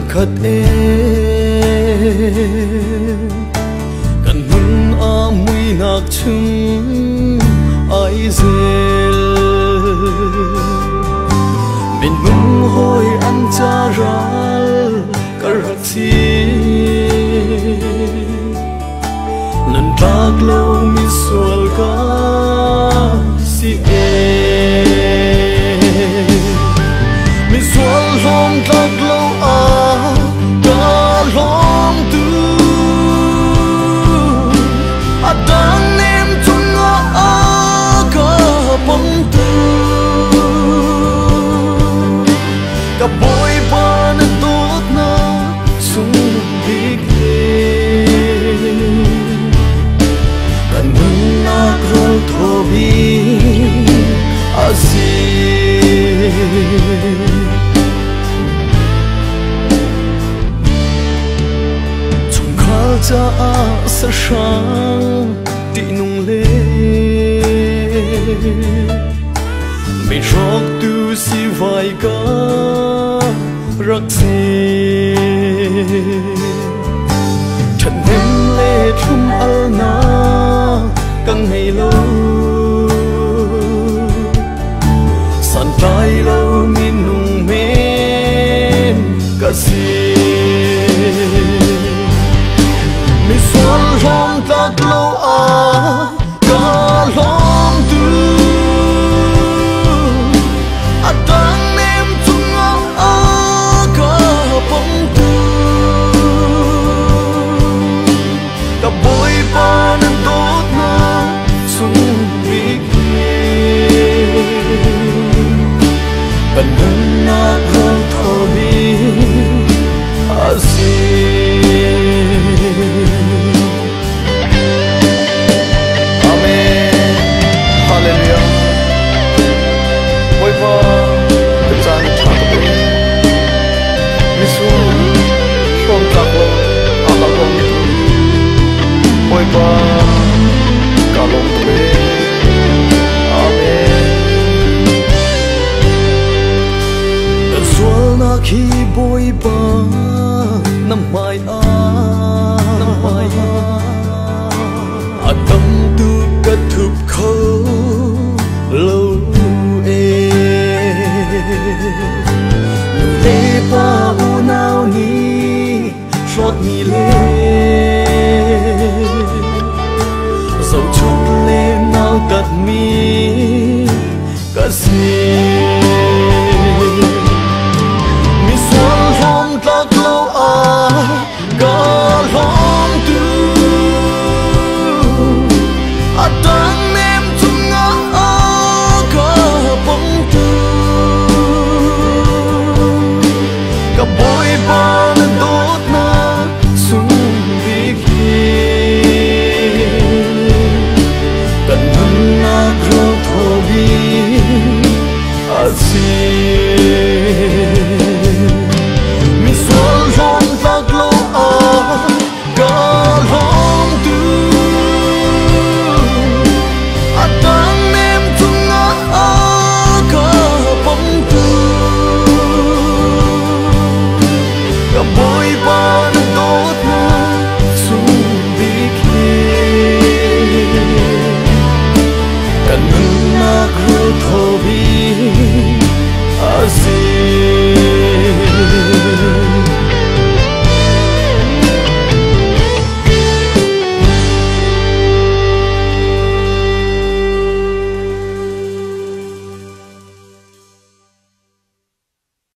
khát cần mừng mùi nạc chung ai dèl bên mừng hồi ăn cha ral cả rắc chi lần bạc lâu mi sual ca si mi sual long bạc lâu ca long tu đang nem chung ca bông tu cả bôi ba nên tốt na sung big cần mừng na rol thobi azi chung khal cha sa sang ti nung le mình rót tu si vai ca rắc si chân em lê chung al na căng ngày lâu san tay lâu min nung men ca si mình xuân long tạc lâu ca long tu đang em chung ca bông tu cả bôi ba nên tốt na sung big cần mừng na rong thobi azi amen hallelujah bôi ba không tạc lâu aka không như ôi ba cả lòng tuế amen tận xuân na khi bôi ba năm mai tâm tư cất thụp khâu lâu lê ba u nào ni rót ni lê dầu chút lê nào cất mi cả gì